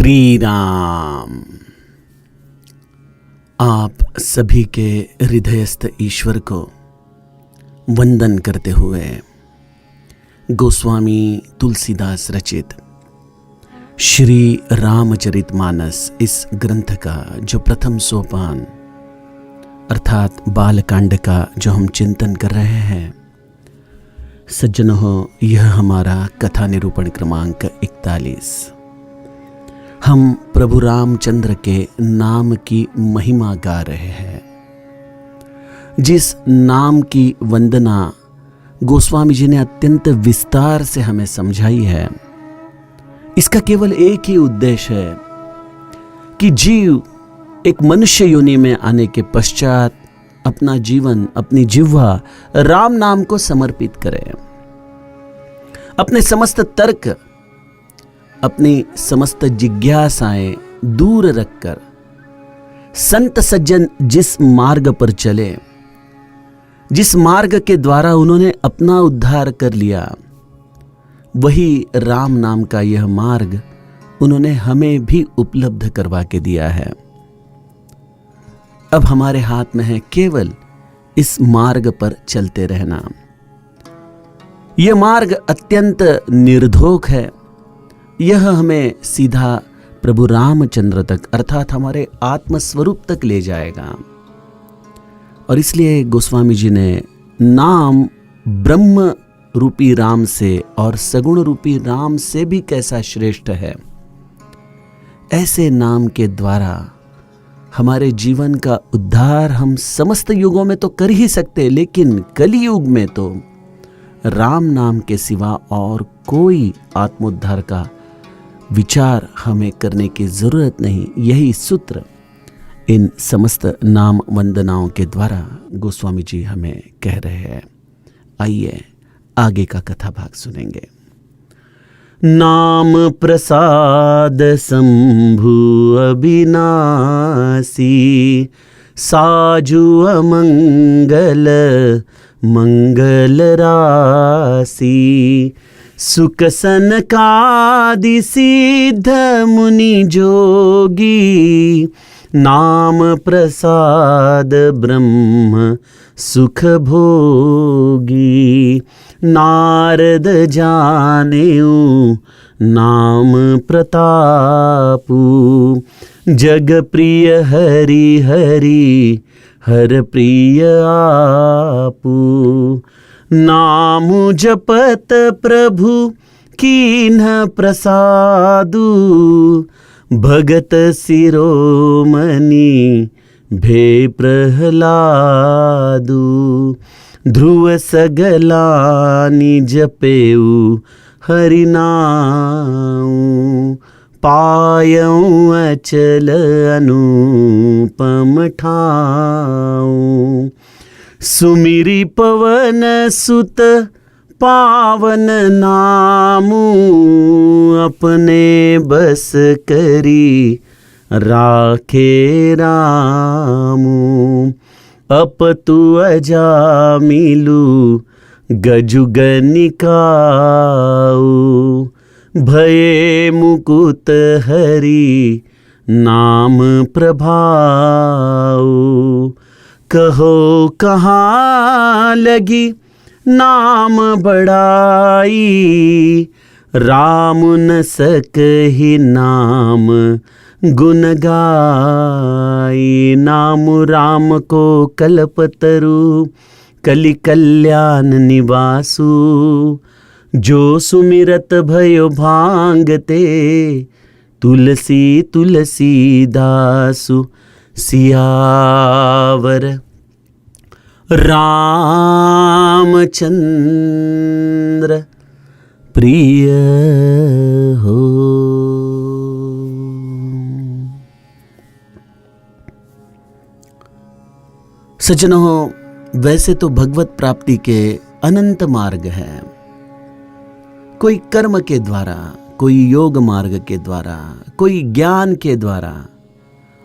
श्री राम। आप सभी के हृदयस्थ ईश्वर को वंदन करते हुए गोस्वामी तुलसीदास रचित श्री रामचरितमानस इस ग्रंथ का जो प्रथम सोपान अर्थात बालकांड का जो हम चिंतन कर रहे हैं, सज्जनों, यह हमारा कथा निरूपण क्रमांक 41। हम प्रभु रामचंद्र के नाम की महिमा गा रहे हैं। जिस नाम की वंदना गोस्वामी जी ने अत्यंत विस्तार से हमें समझाई है, इसका केवल एक ही उद्देश्य है कि जीव एक मनुष्य योनि में आने के पश्चात अपना जीवन, अपनी जिह्वा राम नाम को समर्पित करे। अपने समस्त तर्क, अपनी समस्त जिज्ञासाएं दूर रखकर संत सज्जन जिस मार्ग पर चले, जिस मार्ग के द्वारा उन्होंने अपना उद्धार कर लिया, वही राम नाम का यह मार्ग उन्होंने हमें भी उपलब्ध करवा के दिया है। अब हमारे हाथ में है केवल इस मार्ग पर चलते रहना। यह मार्ग अत्यंत निर्धोक है। यह हमें सीधा प्रभु रामचंद्र तक अर्थात हमारे आत्मस्वरूप तक ले जाएगा। और इसलिए गोस्वामी जी ने नाम ब्रह्म रूपी राम से और सगुण रूपी राम से भी कैसा श्रेष्ठ है, ऐसे नाम के द्वारा हमारे जीवन का उद्धार हम समस्त युगों में तो कर ही सकते, लेकिन कलियुग में तो राम नाम के सिवा और कोई आत्मोद्धार का विचार हमें करने की जरूरत नहीं। यही सूत्र इन समस्त नाम वंदनाओं के द्वारा गोस्वामी जी हमें कह रहे हैं। आइए आगे का कथा भाग सुनेंगे। नाम प्रसाद शंभु अविनाशी, साजु अमंगल मंगल राशि, सुख सनकादि सिद्ध मुनि जोगी, नाम प्रसाद ब्रह्म सुख भोगी, नारद जानेऊ नाम प्रतापू, जग प्रिय हरि हरि हर प्रिय आपू, नाम जपत प्रभु कीन्ह प्रसादु, भगत शिरोमणि भे प्रहलादु, ध्रुव सगलानि जपेऊ हरि नाउ, पायऊ अचल अनुपम ठाऊ, सुमिरी पवन सुत पावन नामू, अपने बस करी राखे रामू, अपतु अजामिलु गजुग निकाऊ, भये मुकुत हरि नाम प्रभाऊ, कहो कहाँ लगी नाम बढ़ाई, राम न सकहि नाम गुण गाई, नाम राम को कल्पतरु कलि कल्याण निवासु, जो सुमिरत भयो भांगते तुलसी तुलसी दासु, सियावर रामचंद्र प्रिय हो। सज्जनों, वैसे तो भगवत प्राप्ति के अनंत मार्ग हैं। कोई कर्म के द्वारा, कोई योग मार्ग के द्वारा, कोई ज्ञान के द्वारा,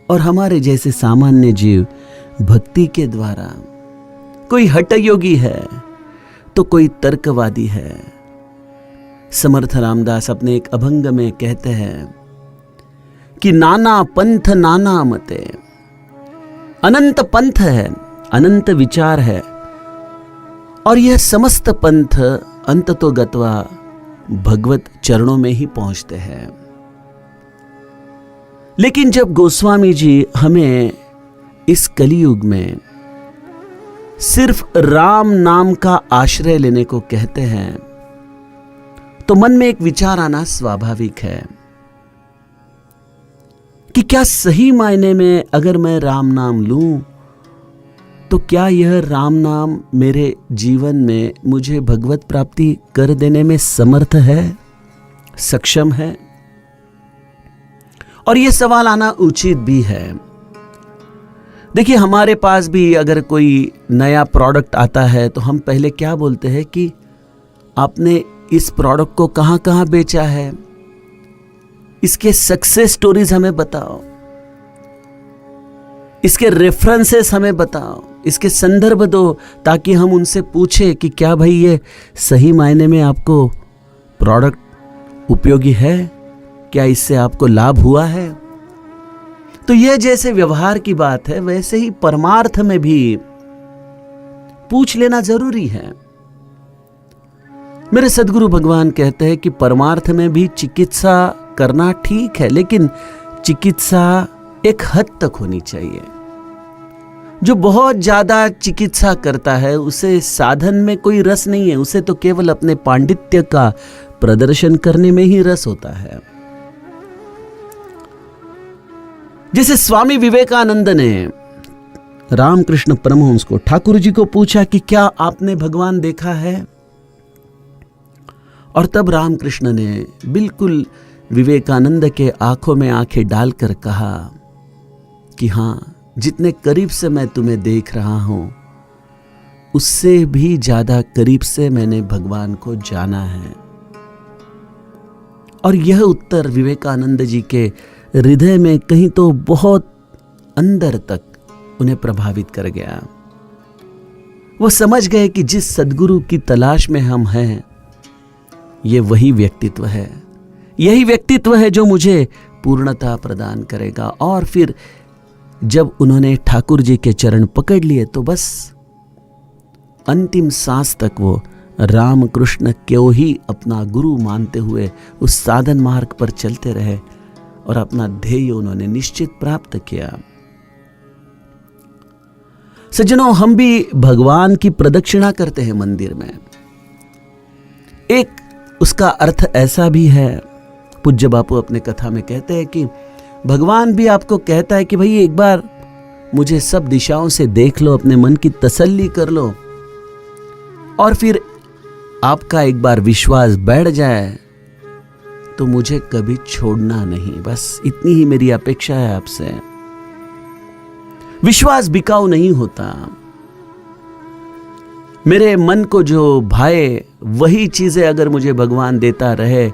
और हमारे जैसे सामान्य जीव भक्ति के द्वारा। कोई हठ योगी है तो कोई तर्कवादी है। समर्थ रामदास अपने एक अभंग में कहते हैं, कि नाना पंथ नाना मते, अनंत पंथ है, अनंत विचार है, और यह समस्त पंथ अंत तो गत्वा भगवत चरणों में ही पहुंचते हैं। लेकिन जब गोस्वामी जी हमें इस कलियुग में सिर्फ राम नाम का आश्रय लेने को कहते हैं, तो मन में एक विचार आना स्वाभाविक है कि क्या सही मायने में अगर मैं राम नाम लूं तो क्या यह राम नाम मेरे जीवन में मुझे भगवत प्राप्ति कर देने में समर्थ है, सक्षम है? और यह सवाल आना उचित भी है। देखिए, हमारे पास भी अगर कोई नया प्रोडक्ट आता है तो हम पहले क्या बोलते हैं कि आपने इस प्रोडक्ट को कहां कहां बेचा है, इसके सक्सेस स्टोरीज हमें बताओ, इसके रेफरेंसेस हमें बताओ, इसके संदर्भ दो, ताकि हम उनसे पूछे कि क्या भाई ये सही मायने में आपको प्रोडक्ट उपयोगी है, क्या इससे आपको लाभ हुआ है? तो यह जैसे व्यवहार की बात है, वैसे ही परमार्थ में भी पूछ लेना जरूरी है। मेरे सद्गुरु भगवान कहते हैं कि परमार्थ में भी चिकित्सा करना ठीक है, लेकिन चिकित्सा एक हद तक होनी चाहिए। जो बहुत ज्यादा चिकित्सा करता है उसे साधन में कोई रस नहीं है, उसे तो केवल अपने पांडित्य का प्रदर्शन करने में ही रस होता है। जैसे स्वामी विवेकानंद ने रामकृष्ण परमहंस को, ठाकुर जी को पूछा कि क्या आपने भगवान देखा है? और तब रामकृष्ण ने बिल्कुल विवेकानंद के आंखों में आंखें डालकर कहा कि हां, जितने करीब से मैं तुम्हें देख रहा हूं उससे भी ज्यादा करीब से मैंने भगवान को जाना है। और यह उत्तर विवेकानंद जी के हृदय में कहीं तो बहुत अंदर तक उन्हें प्रभावित कर गया। वो समझ गए कि जिस सद्गुरु की तलाश में हम हैं, ये वही व्यक्तित्व है, यही व्यक्तित्व है जो मुझे पूर्णता प्रदान करेगा। और फिर जब उन्होंने ठाकुर जी के चरण पकड़ लिए तो बस अंतिम सांस तक वो रामकृष्ण को ही अपना गुरु मानते हुए उस साधन मार्ग पर चलते रहे और अपना ध्येय उन्होंने निश्चित प्राप्त किया। सज्जनों, हम भी भगवान की प्रदक्षिणा करते हैं मंदिर में। एक उसका अर्थ ऐसा भी है, पूज्य बापू अपने कथा में कहते हैं कि भगवान भी आपको कहता है कि भाई एक बार मुझे सब दिशाओं से देख लो, अपने मन की तसल्ली कर लो, और फिर आपका एक बार विश्वास बैठ जाए तो मुझे कभी छोड़ना नहीं। बस इतनी ही मेरी अपेक्षा है आपसे। विश्वास बिकाऊ नहीं होता। मेरे मन को जो भाए वही चीजें अगर मुझे भगवान देता रहे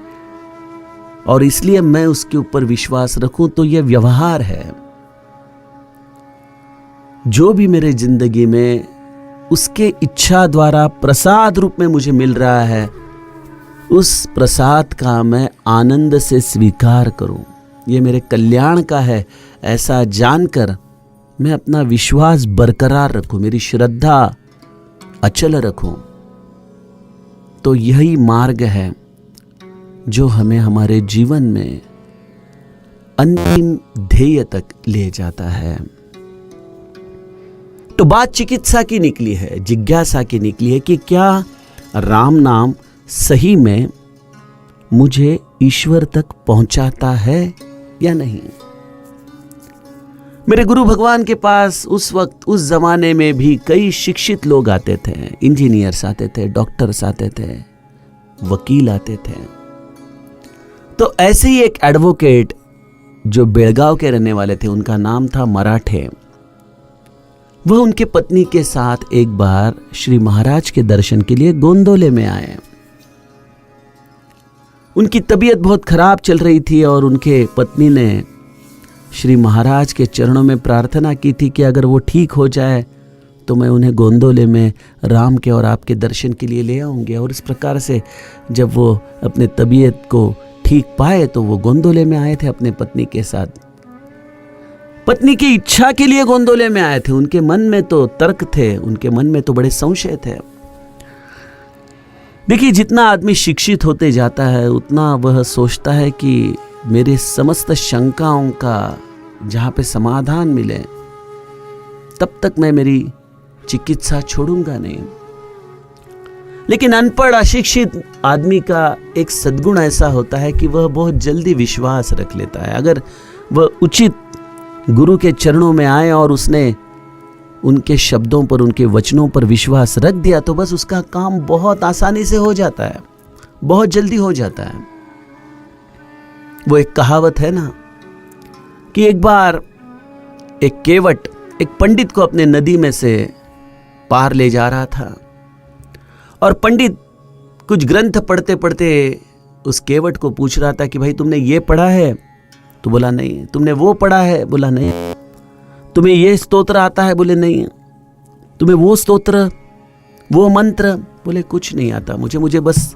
और इसलिए मैं उसके ऊपर विश्वास रखूं, तो यह व्यवहार है। जो भी मेरे जिंदगी में उसके इच्छा द्वारा प्रसाद रूप में मुझे मिल रहा है, उस प्रसाद का मैं आनंद से स्वीकार करूं, यह मेरे कल्याण का है, ऐसा जानकर मैं अपना विश्वास बरकरार रखूं, मेरी श्रद्धा अचल रखूं। तो यही मार्ग है जो हमें हमारे जीवन में अंतिम ध्येय तक ले जाता है। तो बात चिकित्सा की निकली है, जिज्ञासा की निकली है कि क्या राम नाम सही में मुझे ईश्वर तक पहुंचाता है या नहीं। मेरे गुरु भगवान के पास उस वक्त, उस जमाने में भी कई शिक्षित लोग आते थे, इंजीनियर्स आते थे, डॉक्टर्स आते थे, वकील आते थे। तो ऐसे ही एक एडवोकेट जो बेलगांव के रहने वाले थे, उनका नाम था मराठे। वह उनके पत्नी के साथ एक बार श्री महाराज के दर्शन के लिए गोंदोले में आए। उनकी तबीयत बहुत खराब चल रही थी और उनके पत्नी ने श्री महाराज के चरणों में प्रार्थना की थी कि अगर वो ठीक हो जाए तो मैं उन्हें गोंदोले में राम के और आपके दर्शन के लिए ले आऊंगी। और इस प्रकार से जब वो अपने तबीयत को ठीक पाए तो वो गोंदोले में आए थे अपने पत्नी के साथ। पत्नी की इच्छा के लिए गोंदोले में आए थे। उनके मन में तो तर्क थे, उनके मन में तो बड़े संशय थे। देखिए, जितना आदमी शिक्षित होते जाता है उतना वह सोचता है कि मेरे समस्त शंकाओं का जहाँ पे समाधान मिले तब तक मैं मेरी चिकित्सा छोड़ूंगा नहीं। लेकिन अनपढ़ अशिक्षित आदमी का एक सद्गुण ऐसा होता है कि वह बहुत जल्दी विश्वास रख लेता है। अगर वह उचित गुरु के चरणों में आए और उसने उनके शब्दों पर, उनके वचनों पर विश्वास रख दिया तो बस उसका काम बहुत आसानी से हो जाता है, बहुत जल्दी हो जाता है। वो एक कहावत है ना कि एक बार एक केवट एक पंडित को अपने नदी में से पार ले जा रहा था और पंडित कुछ ग्रंथ पढ़ते पढ़ते उस केवट को पूछ रहा था कि भाई तुमने ये पढ़ा है? तो बोला नहीं। तुमने वो पढ़ा है? बोला नहीं। तुम्हें ये स्तोत्र आता है? बोले नहीं। तुम्हें वो स्तोत्र, वो मंत्र? बोले कुछ नहीं आता मुझे बस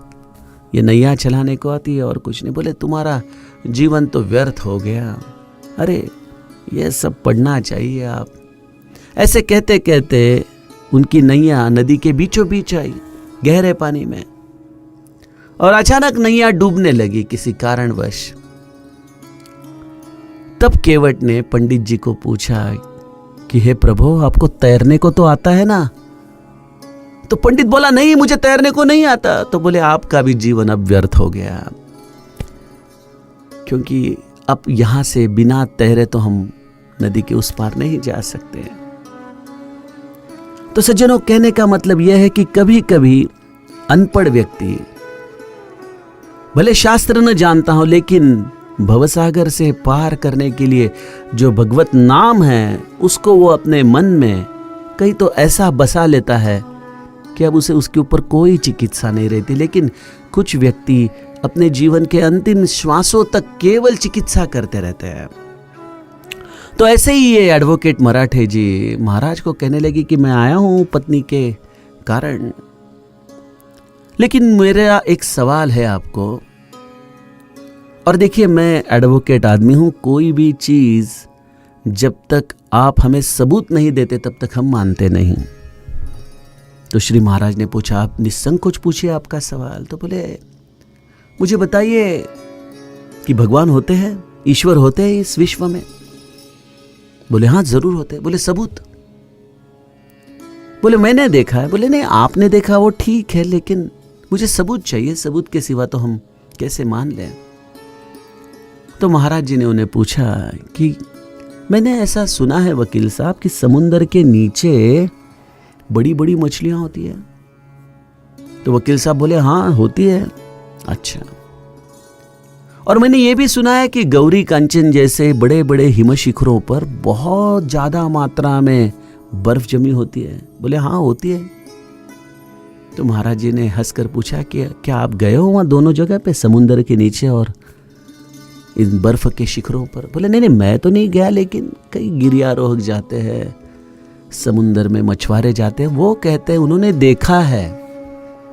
ये नैया चलाने को आती है और कुछ नहीं। बोले तुम्हारा जीवन तो व्यर्थ हो गया, अरे ये सब पढ़ना चाहिए आप। ऐसे कहते कहते उनकी नैया नदी के बीचों बीच आई, गहरे पानी में, और अचानक नैया डूबने लगी किसी कारणवश। तब केवट ने पंडित जी को पूछा कि हे प्रभु, आपको तैरने को तो आता है ना? तो पंडित बोला नहीं, मुझे तैरने को नहीं आता। तो बोले आपका भी जीवन अब व्यर्थ हो गया, क्योंकि अब यहां से बिना तैरे तो हम नदी के उस पार नहीं जा सकते। तो सज्जनों, कहने का मतलब यह है कि कभी कभी अनपढ़ व्यक्ति भले शास्त्र न जानता हो, लेकिन भवसागर से पार करने के लिए जो भगवत नाम है उसको वो अपने मन में कहीं तो ऐसा बसा लेता है कि अब उसे उसके ऊपर कोई चिकित्सा नहीं रहती। लेकिन कुछ व्यक्ति अपने जीवन के अंतिम श्वासों तक केवल चिकित्सा करते रहते हैं। तो ऐसे ही ये एडवोकेट मराठे जी महाराज को कहने लगी कि मैं आया हूं पत्नी के कारण, लेकिन मेरा एक सवाल है आपको। और देखिए, मैं एडवोकेट आदमी हूं, कोई भी चीज जब तक आप हमें सबूत नहीं देते तब तक हम मानते नहीं। तो श्री महाराज ने पूछा, आप निसंकोच पूछिए आपका सवाल। तो बोले मुझे बताइए कि भगवान होते हैं, ईश्वर होते हैं इस विश्व में? बोले हाँ जरूर होते हैं। बोले सबूत? बोले मैंने देखा है। बोले नहीं, आपने देखा वो ठीक है, लेकिन मुझे सबूत चाहिए, सबूत के सिवा तो हम कैसे मान लें। तो महाराज जी ने उन्हें पूछा कि मैंने ऐसा सुना है वकील साहब कि समुंदर के नीचे बड़ी बड़ी मछलियां होती है। तो वकील साहब बोले हाँ होती है। अच्छा, और मैंने ये भी सुना है कि गौरी कांचन जैसे बड़े बड़े हिम शिखरों पर बहुत ज्यादा मात्रा में बर्फ जमी होती है। बोले हाँ होती है। तो महाराज जी ने हंसकर पूछा कि क्या आप गए हो वहां दोनों जगह पे, समुंदर के नीचे और इन बर्फ के शिखरों पर? बोले नहीं नहीं, मैं तो नहीं गया, लेकिन कई गिरियारोहक जाते हैं, समुंदर में मछुआरे जाते हैं, वो कहते हैं उन्होंने देखा है।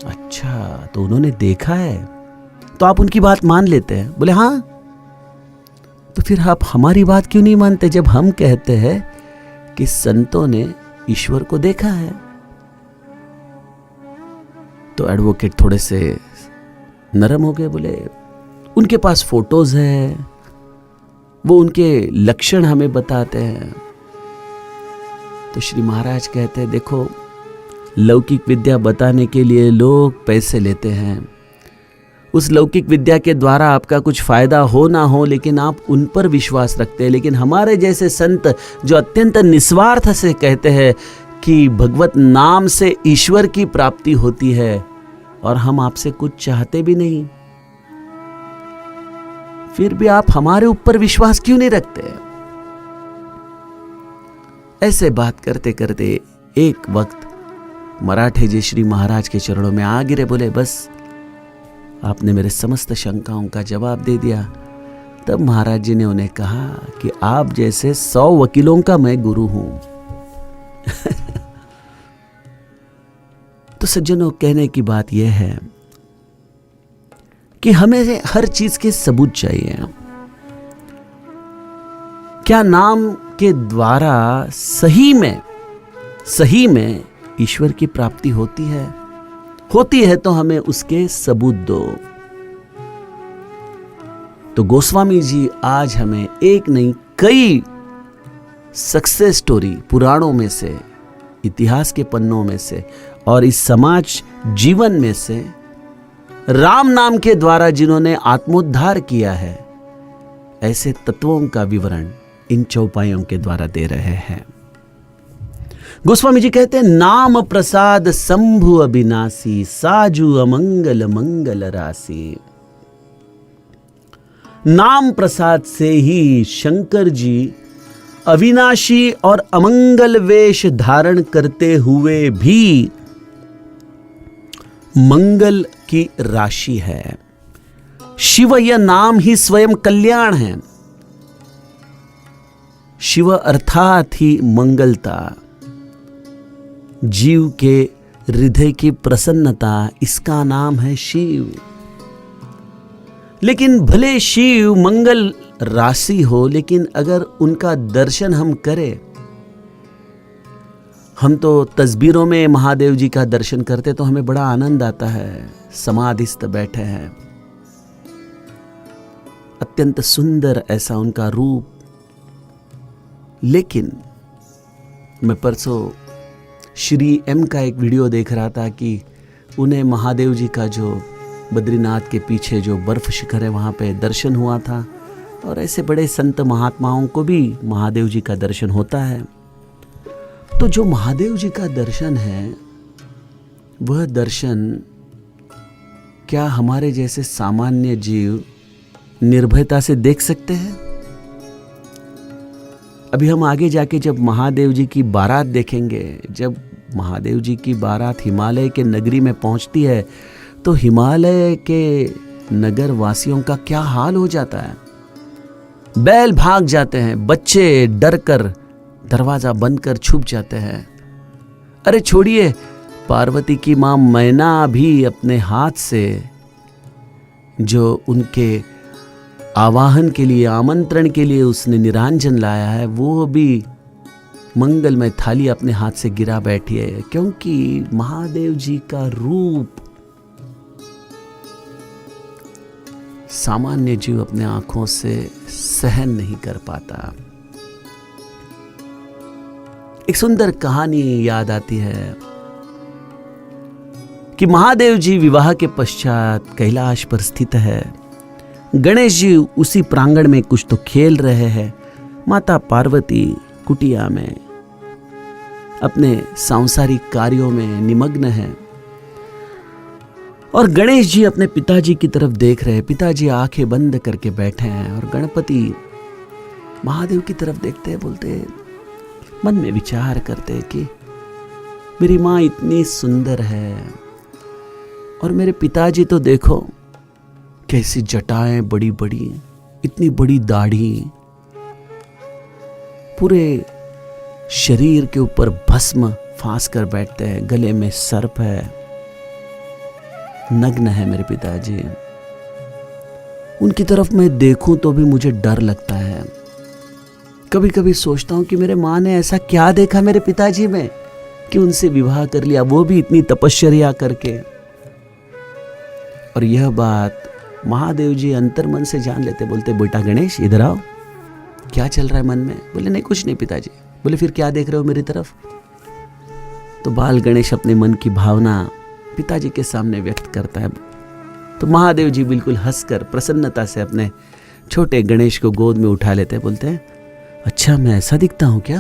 अच्छा, तो उन्होंने देखा है तो आप उनकी बात मान लेते हैं? बोले हाँ। तो फिर आप हमारी बात क्यों नहीं मानते जब हम कहते हैं कि संतों ने ईश्वर को देखा है? तो एडवोकेट थोड़े से नरम हो गए। बोले उनके पास फोटोज है, वो उनके लक्षण हमें बताते हैं। तो श्री महाराज कहते हैं देखो, लौकिक विद्या बताने के लिए लोग पैसे लेते हैं, उस लौकिक विद्या के द्वारा आपका कुछ फायदा हो ना हो, लेकिन आप उन पर विश्वास रखते हैं। लेकिन हमारे जैसे संत जो अत्यंत निस्वार्थ से कहते हैं कि भगवत नाम से ईश्वर की प्राप्ति होती है और हम आपसे कुछ चाहते भी नहीं, फिर भी आप हमारे ऊपर विश्वास क्यों नहीं रखते? ऐसे बात करते करते एक वक्त मराठे जी श्री महाराज के चरणों में आ गिरे। बोले बस आपने मेरे समस्त शंकाओं का जवाब दे दिया। तब महाराज जी ने उन्हें कहा कि आप जैसे 100 वकीलों का मैं गुरु हूं। तो सज्जनों, कहने की बात यह है कि हमें हर चीज के सबूत चाहिए। क्या नाम के द्वारा सही में ईश्वर की प्राप्ति होती है? होती है तो हमें उसके सबूत दो। तो गोस्वामी जी आज हमें एक नहीं कई सक्सेस स्टोरी पुराणों में से, इतिहास के पन्नों में से और इस समाज जीवन में से राम नाम के द्वारा जिन्होंने आत्मोद्धार किया है, ऐसे तत्वों का विवरण इन चौपाइयों के द्वारा दे रहे हैं। गोस्वामी जी कहते हैं, नाम प्रसाद शंभु अविनाशी, साजु अमंगल मंगल राशि। नाम प्रसाद से ही शंकर जी अविनाशी और अमंगल वेश धारण करते हुए भी मंगल की राशि है। शिव यह नाम ही स्वयं कल्याण है। शिव अर्थात ही मंगलता, जीव के हृदय की प्रसन्नता, इसका नाम है शिव। लेकिन भले शिव मंगल राशि हो, लेकिन अगर उनका दर्शन हम करें, हम तो तस्वीरों में महादेव जी का दर्शन करते तो हमें बड़ा आनंद आता है। समाधिस्थ बैठे हैं, अत्यंत सुंदर ऐसा उनका रूप। लेकिन मैं परसों श्री एम का एक वीडियो देख रहा था कि उन्हें महादेव जी का जो बद्रीनाथ के पीछे जो बर्फ शिखर है वहाँ पे दर्शन हुआ था। और ऐसे बड़े संत महात्माओं को भी महादेव जी का दर्शन होता है। तो जो महादेव जी का दर्शन है, वह दर्शन क्या हमारे जैसे सामान्य जीव निर्भयता से देख सकते हैं? अभी हम आगे जाके जब महादेव जी की बारात देखेंगे, जब महादेव जी की बारात हिमालय के नगरी में पहुंचती है, तो हिमालय के नगर वासियों का क्या हाल हो जाता है। बैल भाग जाते हैं, बच्चे डर कर दरवाजा बंद कर छुप जाते हैं। अरे छोड़िए, पार्वती की मां मैना भी अपने हाथ से जो उनके आवाहन के लिए, आमंत्रण के लिए उसने निरांजन लाया है, वो भी मंगलमय थाली अपने हाथ से गिरा बैठी है। क्योंकि महादेव जी का रूप सामान्य जीव अपने आंखों से सहन नहीं कर पाता। एक सुंदर कहानी याद आती है कि महादेव जी विवाह के पश्चात कैलाश पर स्थित है। गणेश जी उसी प्रांगण में कुछ तो खेल रहे हैं। माता पार्वती कुटिया में अपने सांसारिक कार्यों में निमग्न है और गणेश जी अपने पिताजी की तरफ देख रहे हैं। पिताजी आंखें बंद करके बैठे हैं और गणपति महादेव की तरफ देखते हैं, बोलते, मन में विचार करते कि मेरी माँ इतनी सुंदर है और मेरे पिताजी तो देखो कैसी जटाएं बड़ी बड़ी, इतनी बड़ी दाढ़ी, पूरे शरीर के ऊपर भस्म फांस कर बैठते हैं, गले में सर्प है, नग्न है मेरे पिताजी। उनकी तरफ मैं देखूं तो भी मुझे डर लगता है। कभी कभी सोचता हूं कि मेरे माँ ने ऐसा क्या देखा मेरे पिताजी में कि उनसे विवाह कर लिया, वो भी इतनी तपश्चर्या करके। और यह बात महादेव जी अंतर्मन से जान लेते। बोलते, बेटा गणेश इधर आओ, क्या चल रहा है मन में? बोले, नहीं कुछ नहीं पिताजी। बोले, फिर क्या देख रहे हो मेरी तरफ? तो बाल गणेश अपने मन की भावना पिताजी के सामने व्यक्त करता है। तो महादेव जी बिल्कुल हंसकर प्रसन्नता से अपने छोटे गणेश को गोद में उठा लेते, बोलते हैं, अच्छा मैं ऐसा दिखता हूं क्या?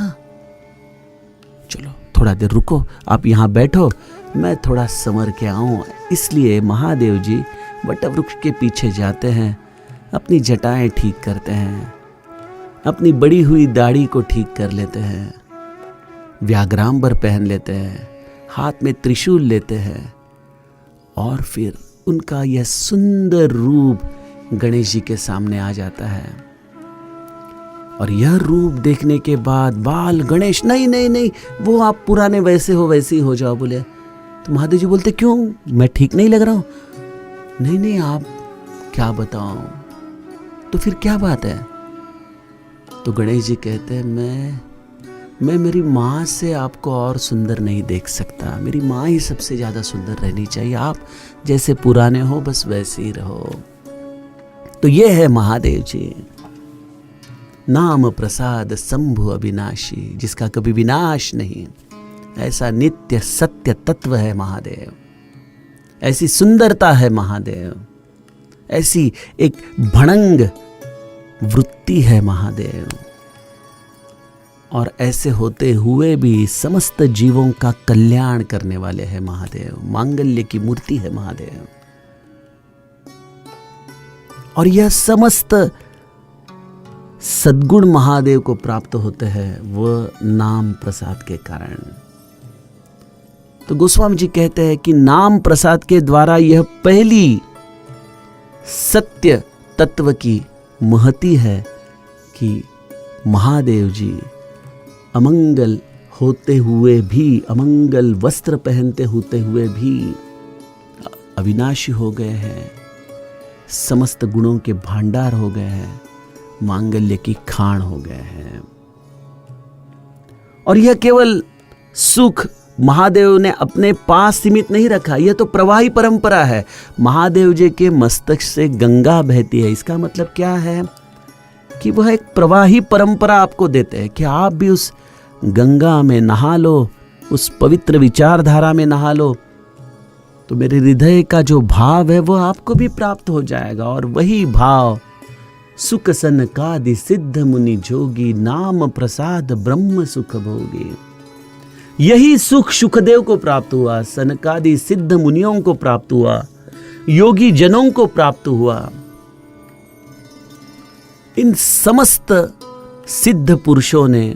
चलो थोड़ा देर रुको, आप यहां बैठो, मैं थोड़ा संवर के आऊं। इसलिए महादेव जी वटवृक्ष के पीछे जाते हैं, अपनी जटाएं ठीक करते हैं, अपनी बड़ी हुई दाढ़ी को ठीक कर लेते हैं, व्याघ्रांबर पहन लेते हैं, हाथ में त्रिशूल लेते हैं और फिर उनका यह सुंदर रूप गणेश जी के सामने आ जाता है। और यह रूप देखने के बाद बाल गणेश, नहीं नहीं नहीं, वो आप पुराने वैसे हो वैसे ही हो जाओ। बोले, तो महादेव जी बोलते, क्यों, मैं ठीक नहीं लग रहा हूं? नहीं नहीं, आप क्या बताऊं, तो फिर क्या बात है? तो गणेश जी कहते हैं मैं मेरी माँ से आपको और सुंदर नहीं देख सकता, मेरी माँ ही सबसे ज्यादा सुंदर रहनी चाहिए, आप जैसे पुराने हो बस वैसे ही रहो। तो ये है महादेव जी, नाम प्रसाद शंभु अविनाशी, जिसका कभी विनाश नहीं, ऐसा नित्य सत्य तत्व है महादेव, ऐसी सुंदरता है महादेव, ऐसी एक भणंग वृत्ति है महादेव, और ऐसे होते हुए भी समस्त जीवों का कल्याण करने वाले हैं महादेव, मांगल्य की मूर्ति है महादेव। और यह समस्त सद्गुण महादेव को प्राप्त होते हैं वह नाम प्रसाद के कारण। तो गोस्वामी जी कहते हैं कि नाम प्रसाद के द्वारा यह पहली सत्य तत्व की महती है कि महादेव जी अमंगल होते हुए भी, अमंगल वस्त्र पहनते होते हुए भी अविनाशी हो गए हैं, समस्त गुणों के भांडार हो गए हैं, मांगल्य की खान हो गए हैं। और यह केवल सुख महादेव ने अपने पास सीमित नहीं रखा, यह तो प्रवाही परंपरा है। महादेव जी के मस्तक से गंगा बहती है, इसका मतलब क्या है कि वह एक प्रवाही परंपरा आपको देते हैं कि आप भी उस गंगा में नहा लो, उस पवित्र विचारधारा में नहा लो, तो मेरे हृदय का जो भाव है वह आपको भी प्राप्त हो जाएगा। और वही भाव सुख सनकादि सिद्ध मुनि जोगी, नाम प्रसाद ब्रह्म सुख भोगी। यही सुख सुखदेव को प्राप्त हुआ, सनकादि सिद्ध मुनियों को प्राप्त हुआ, योगी जनों को प्राप्त हुआ। इन समस्त सिद्ध पुरुषों ने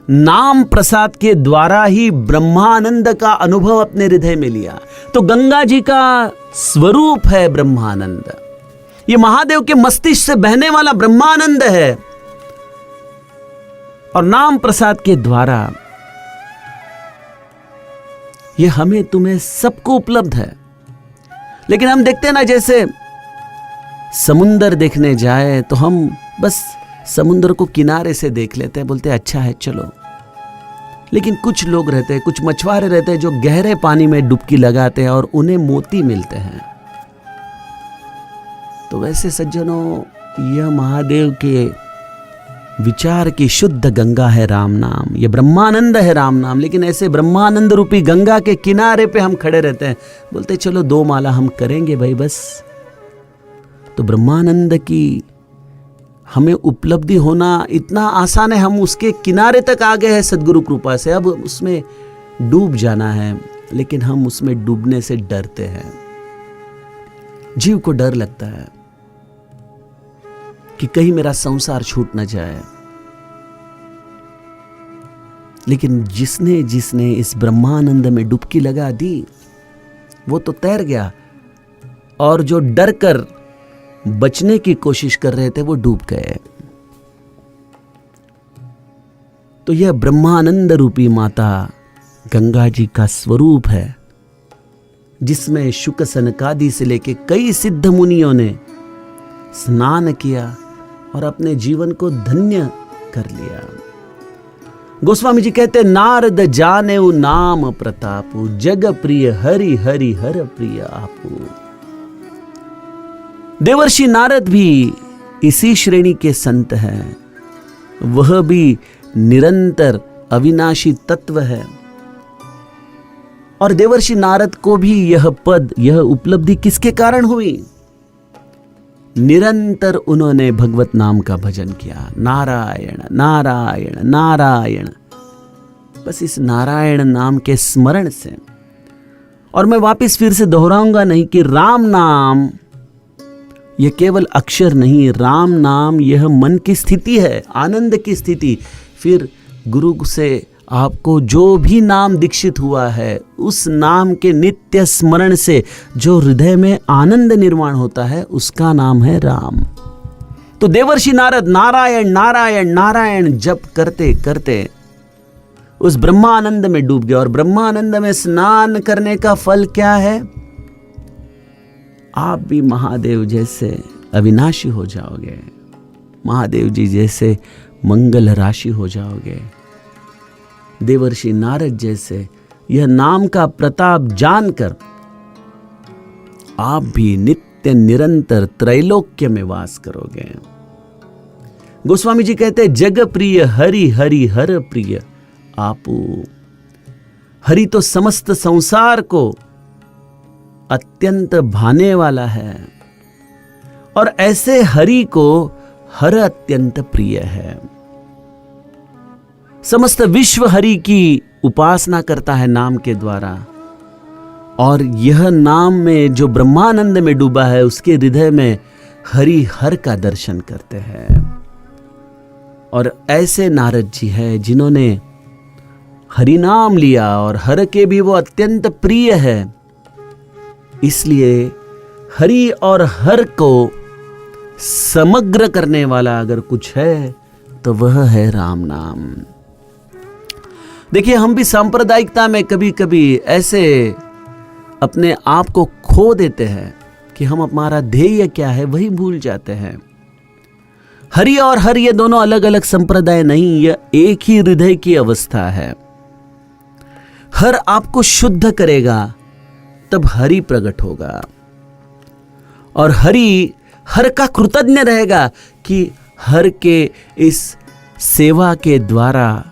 नाम प्रसाद के द्वारा ही ब्रह्मानंद का अनुभव अपने हृदय में लिया। तो गंगा जी का स्वरूप है ब्रह्मानंद, ये महादेव के मस्तिष्क से बहने वाला ब्रह्मानंद है। और नाम प्रसाद के द्वारा ये हमें तुम्हें सबको उपलब्ध है। लेकिन हम देखते हैं ना, जैसे समुंदर देखने जाए तो हम बस समुद्र को किनारे से देख लेते हैं, बोलते हैं अच्छा है चलो। लेकिन कुछ लोग रहते हैं, कुछ मछुआरे रहते हैं जो गहरे पानी में डुबकी लगाते हैं और उन्हें मोती मिलते हैं। तो वैसे सज्जनों, यह महादेव के विचार की शुद्ध गंगा है राम नाम, यह ब्रह्मानंद है राम नाम। लेकिन ऐसे ब्रह्मानंद रूपी गंगा के किनारे पे हम खड़े रहते हैं, बोलते चलो 2 माला हम करेंगे भाई बस। तो ब्रह्मानंद की हमें उपलब्धि होना इतना आसान है, हम उसके किनारे तक आ गए हैं सद्गुरु कृपा से, अब उसमें डूब जाना है। लेकिन हम उसमें डूबने से डरते हैं, जीव को डर लगता है कि कहीं मेरा संसार छूट न जाए। लेकिन जिसने जिसने इस ब्रह्मानंद में डुबकी लगा दी वो तो तैर गया, और जो डर कर बचने की कोशिश कर रहे थे वो डूब गए। तो यह ब्रह्मानंद रूपी माता गंगा जी का स्वरूप है, जिसमें शुक सनकादि से लेके कई सिद्ध मुनियों ने स्नान किया और अपने जीवन को धन्य कर लिया। गोस्वामी जी कहते नारद जानेउ नाम प्रतापु, जग प्रिय हरि हरि हर प्रिय आपू। देवर्षि नारद भी इसी श्रेणी के संत हैं, वह भी निरंतर अविनाशी तत्व है। और देवर्षि नारद को भी यह पद, यह उपलब्धि किसके कारण हुई? निरंतर उन्होंने भगवत नाम का भजन किया, नारायण नारायण नारायण, बस इस नारायण नाम के स्मरण से। और मैं वापस फिर से दोहराऊंगा नहीं कि राम नाम यह केवल अक्षर नहीं, राम नाम यह मन की स्थिति है, आनंद की स्थिति। फिर गुरु से आपको जो भी नाम दीक्षित हुआ है, उस नाम के नित्य स्मरण से जो हृदय में आनंद निर्माण होता है, उसका नाम है राम। तो देवर्षि नारद नारायण नारायण नारायण जप करते करते उस ब्रह्मानंद में डूब गए। और ब्रह्मानंद में स्नान करने का फल क्या है? आप भी महादेव जैसे अविनाशी हो जाओगे, महादेव जी जैसे मंगल राशि हो जाओगे, देवर्षि नारद जैसे यह नाम का प्रताप जानकर आप भी नित्य निरंतर त्रैलोक्य में वास करोगे। गोस्वामी जी कहते हैं, जग प्रिय हरि हरि हर प्रिय आपू। हरि तो समस्त संसार को अत्यंत भाने वाला है और ऐसे हरि को हर अत्यंत प्रिय है। समस्त विश्व हरि की उपासना करता है नाम के द्वारा, और यह नाम में जो ब्रह्मानंद में डूबा है उसके हृदय में हरि हर का दर्शन करते हैं। और ऐसे नारद जी हैं जिन्होंने हरि नाम लिया और हर के भी वो अत्यंत प्रिय है। इसलिए हरि और हर को समग्र करने वाला अगर कुछ है तो वह है राम नाम। देखिए, हम भी सांप्रदायिकता में कभी कभी ऐसे अपने आप को खो देते हैं कि हम हमारा ध्येय क्या है वही भूल जाते हैं। हरि और हर ये दोनों अलग अलग संप्रदाय नहीं, यह एक ही हृदय की अवस्था है। हर आपको शुद्ध करेगा तब हरि प्रकट होगा, और हरि हर का कृतज्ञ रहेगा कि हर के इस सेवा के द्वारा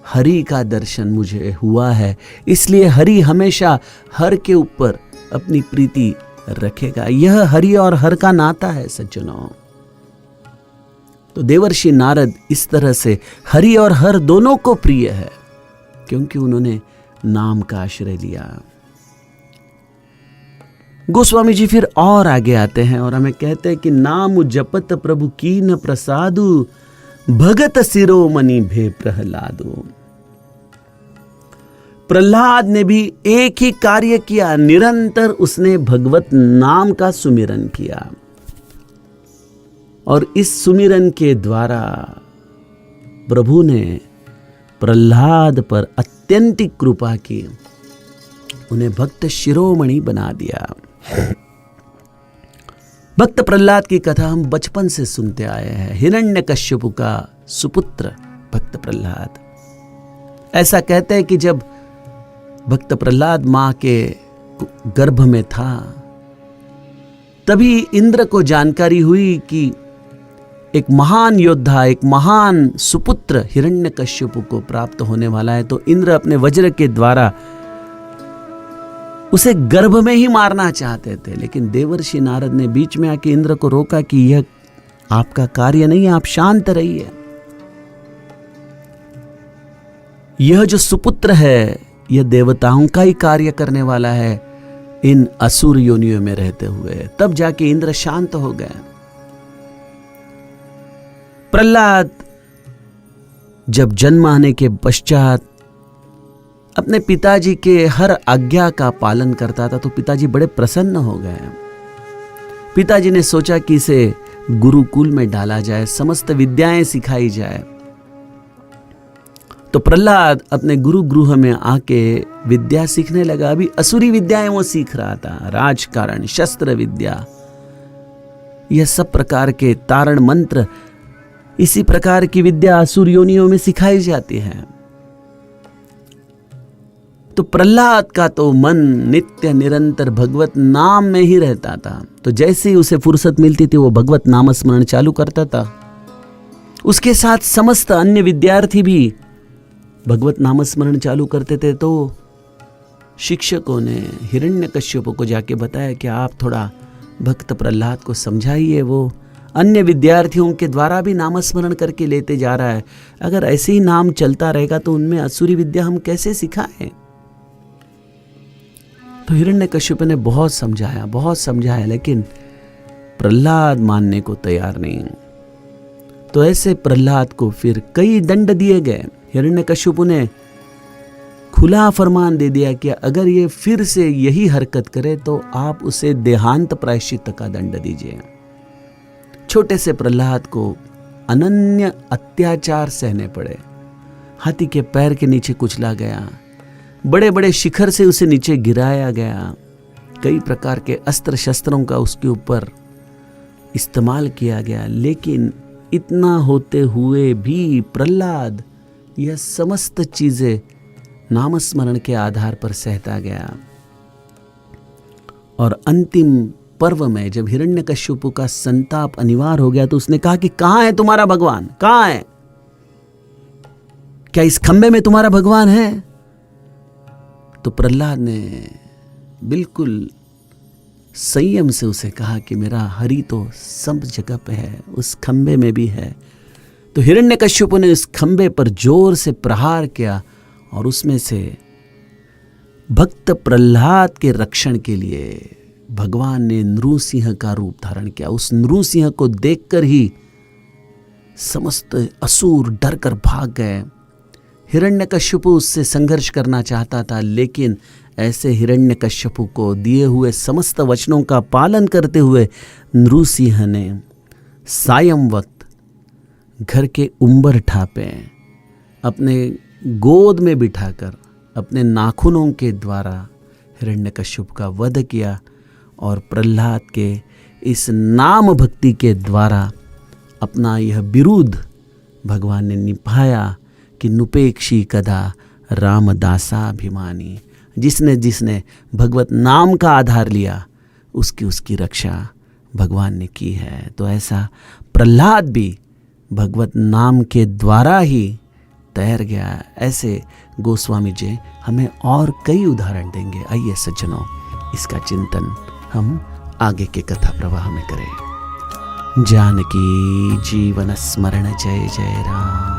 हरि का दर्शन मुझे हुआ है। इसलिए हरि हमेशा हर के ऊपर अपनी प्रीति रखेगा। यह हरि और हर का नाता है सज्जनों। तो देवर्षि नारद इस तरह से हरि और हर दोनों को प्रिय है, क्योंकि उन्होंने नाम का आश्रय लिया। गोस्वामी जी फिर और आगे आते हैं और हमें कहते हैं कि नाम जपत प्रभु कीन प्रसादु, भगत शिरोमणि भे प्रहलादु। प्रहलाद ने भी एक ही कार्य किया, निरंतर उसने भगवत नाम का सुमिरन किया, और इस सुमिरन के द्वारा प्रभु ने प्रहलाद पर अत्यंतिक कृपा की, उन्हें भक्त शिरोमणि बना दिया। भक्त प्रहलाद की कथा हम बचपन से सुनते आए हैं। हिरण्यकश्यप का सुपुत्र भक्त प्रहलाद। ऐसा कहते हैं कि जब भक्त प्रहलाद मां के गर्भ में था, तभी इंद्र को जानकारी हुई कि एक महान योद्धा, एक महान सुपुत्र हिरण्यकश्यप को प्राप्त होने वाला है। तो इंद्र अपने वज्र के द्वारा उसे गर्भ में ही मारना चाहते थे, लेकिन देवर्षि नारद ने बीच में आके इंद्र को रोका कि यह आपका कार्य नहीं है, आप शांत रहिए। यह जो सुपुत्र है यह देवताओं का ही कार्य करने वाला है इन असुर योनियों में रहते हुए। तब जाके इंद्र शांत हो गए। प्रहलाद जब जन्म आने के पश्चात अपने पिताजी के हर आज्ञा का पालन करता था, तो पिताजी बड़े प्रसन्न हो गए। पिताजी ने सोचा कि इसे गुरुकुल में डाला जाए, समस्त विद्याएं सिखाई जाए। तो प्रहलाद अपने गुरु गृह में आके विद्या सीखने लगा। अभी असुरी विद्याएं वो सीख रहा था, राजकारण, शस्त्र विद्या, यह सब प्रकार के तारण मंत्र, इसी प्रकार की विद्या असुर योनियों में सिखाई जाती है। तो प्रहलाद का तो मन नित्य निरंतर भगवत नाम में ही रहता था। तो जैसे ही उसे फुर्सत मिलती थी वो भगवत नाम स्मरण चालू करता था। उसके साथ समस्त अन्य विद्यार्थी भी भगवत नाम स्मरण चालू करते थे। तो शिक्षकों ने हिरण्यकश्यप को जाके बताया कि आप थोड़ा भक्त प्रहलाद को समझाइए, वो अन्य विद्यार्थियों के द्वारा भी नामस्मरण करके लेते जा रहा है। अगर ऐसे ही नाम चलता रहेगा तो उनमें असुरी विद्या हम कैसे सिखाएं। तो हिरण्यकश्यप ने बहुत समझाया, लेकिन प्रहलाद मानने को तैयार नहीं। तो ऐसे प्रहलाद को फिर कई दंड दिए गए। हिरण्यकश्यप ने खुला फरमान दे दिया कि अगर ये फिर से यही हरकत करे तो आप उसे देहांत प्रायश्चित का दंड दीजिए। छोटे से प्रहलाद को अनन्य अत्याचार सहने पड़े। हाथी के पैर के नीचे कुचला गया, बड़े बड़े शिखर से उसे नीचे गिराया गया, कई प्रकार के अस्त्र शस्त्रों का उसके ऊपर इस्तेमाल किया गया, लेकिन इतना होते हुए भी प्रहलाद यह समस्त चीजें नामस्मरण के आधार पर सहता गया। और अंतिम पर्व में जब हिरण्यकश्यपु का संताप अनिवार्य हो गया तो उसने कहा कि कहां है तुम्हारा भगवान, कहां है? क्या इस खंबे में तुम्हारा भगवान है? तो प्रहलाद ने बिल्कुल संयम से उसे कहा कि मेरा हरि तो सब जगह पे है, उस खंबे में भी है। तो हिरण्यकश्यपु ने उस खंबे पर जोर से प्रहार किया और उसमें से भक्त प्रहलाद के रक्षण के लिए भगवान ने नृसिंह का रूप धारण किया। उस नृसिंह को देखकर ही समस्त असुर डर कर भाग गए। हिरण्यकश्यपु उससे संघर्ष करना चाहता था, लेकिन ऐसे हिरण्यकश्यपु को दिए हुए समस्त वचनों का पालन करते हुए नृसिंह ने सायं वक्त घर के उंबर ठापे अपने गोद में बिठाकर अपने नाखूनों के द्वारा हिरण्यकश्यप का वध किया और प्रहलाद के इस नाम भक्ति के द्वारा अपना यह विरोध भगवान ने निभाया कि नुपेक्षी कदा रामदासाभिमानी। जिसने जिसने भगवत नाम का आधार लिया उसकी रक्षा भगवान ने की है। तो ऐसा प्रहलाद भी भगवत नाम के द्वारा ही तैर गया। ऐसे गोस्वामी जी हमें और कई उदाहरण देंगे। आइए सज्जनों, इसका चिंतन हम आगे के कथा प्रवाह में करें। जानकी जीवन स्मरण जय जय राम।